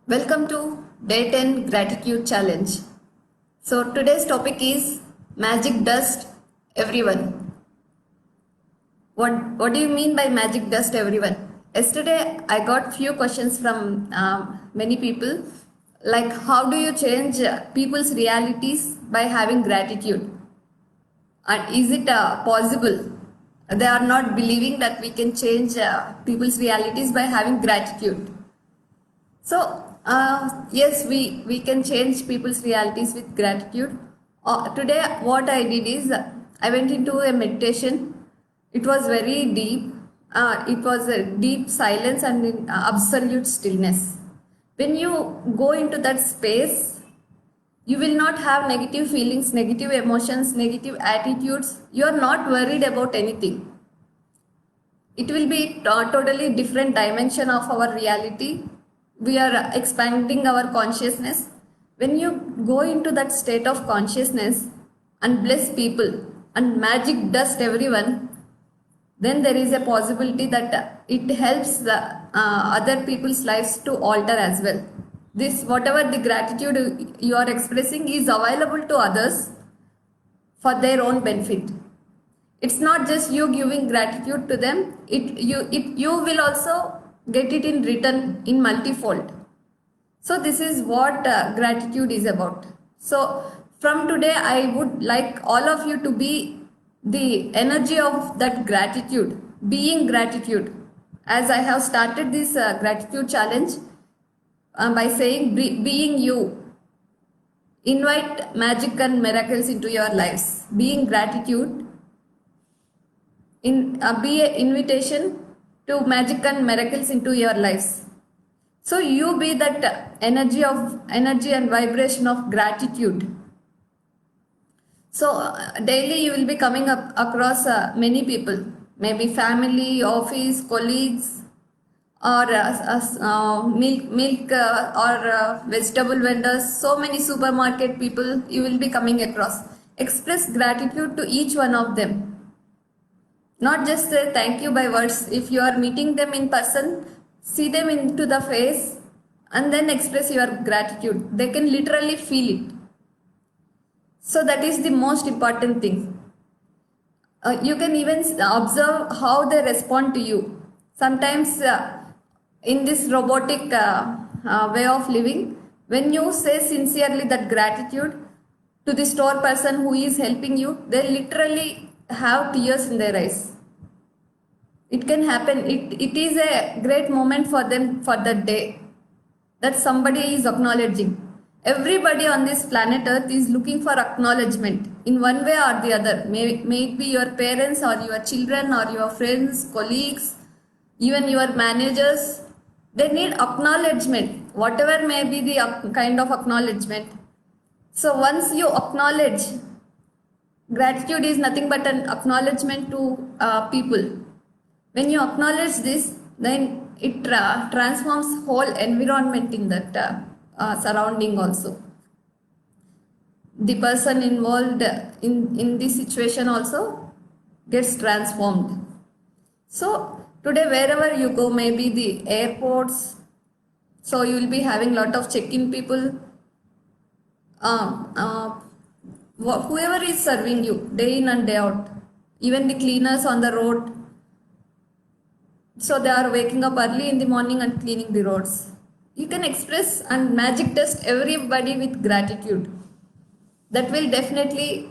Welcome to Day 10 Gratitude Challenge. So today's topic is magic dust everyone. What do you mean by magic dust everyone? Yesterday I got few questions from many people like how do you change people's realities by having gratitude? And is it possible? They are not believing that we can change people's realities by having gratitude. So, yes, we can change people's realities with gratitude. Today, what I did is I went into a meditation. It was very deep. It was a deep silence and in absolute stillness. When you go into that space, you will not have negative feelings, negative emotions, negative attitudes. You are not worried about anything. It will be totally different dimension of our reality. We are expanding our consciousness. When you go into that state of consciousness and bless people and magic dust everyone, then there is a possibility that it helps the other people's lives to alter as well. This whatever the gratitude you are expressing is available to others for their own benefit. It's not just you giving gratitude to them, you will also get it in return in multifold. So this is what gratitude is about. So from today I would like all of you to be the energy of that gratitude, being gratitude. As I have started this gratitude challenge by saying being you, invite magic and miracles into your lives. Being gratitude be an invitation to magic and miracles into your lives. So you be that energy and vibration of gratitude. So daily you will be coming up across many people, maybe family, office, colleagues, or milk or vegetable vendors. So many supermarket people you will be coming across. Express gratitude to each one of them. Not just say thank you by words. If you are meeting them in person, see them into the face and then express your gratitude. They can literally feel it. So that is the most important thing. You can even observe how they respond to you. Sometimes in this robotic way of living, when you say sincerely that gratitude to the store person who is helping you, they literally have tears in their eyes. It can happen. It is a great moment for them for that day that somebody is acknowledging. Everybody on this planet Earth is looking for acknowledgement in one way or the other. May it be your parents or your children or your friends, colleagues, even your managers. They need acknowledgement, whatever may be the kind of acknowledgement. So once you acknowledge, gratitude is nothing but an acknowledgement to people. When you acknowledge this, then it transforms whole environment in that surrounding also. The person involved in this situation also gets transformed. So today wherever you go, maybe the airports, so you will be having lot of check-in people. Whoever is serving you day in and day out, even the cleaners on the road. So they are waking up early in the morning and cleaning the roads. You can express and magic dust everybody with gratitude. That will definitely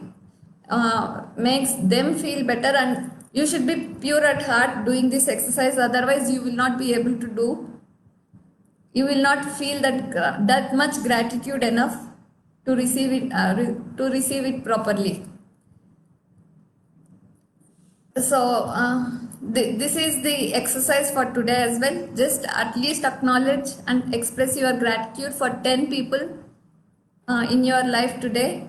makes them feel better, and you should be pure at heart doing this exercise. Otherwise, you will not be able to do. You will not feel that much gratitude enough to receive it properly. So this is the exercise for today as well. Just at least acknowledge and express your gratitude for 10 people in your life today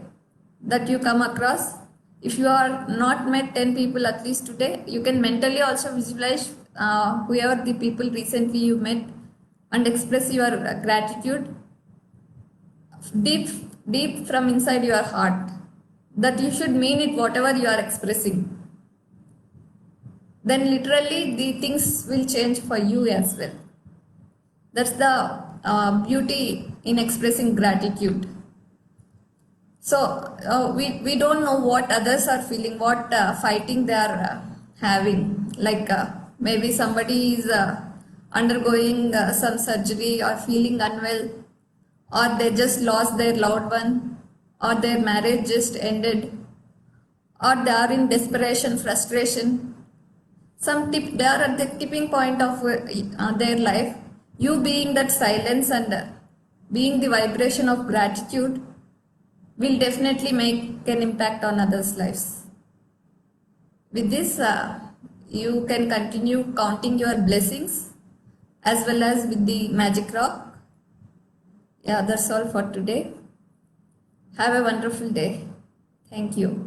that you come across. If you are not met 10 people at least today, you can mentally also visualize whoever the people recently you met and express your gratitude deep from inside your heart, that you should mean it whatever you are expressing. Then literally the things will change for you as well. That's the beauty in expressing gratitude. So we don't know what others are feeling, what fighting they are having. Like maybe somebody is undergoing some surgery or feeling unwell, or they just lost their loved one, or their marriage just ended, or they are in desperation, frustration. They are at the tipping point of their life. You being that silence and being the vibration of gratitude will definitely make an impact on others' lives. With this, you can continue counting your blessings as well as with the magic rock. Yeah, that's all for today. Have a wonderful day. Thank you.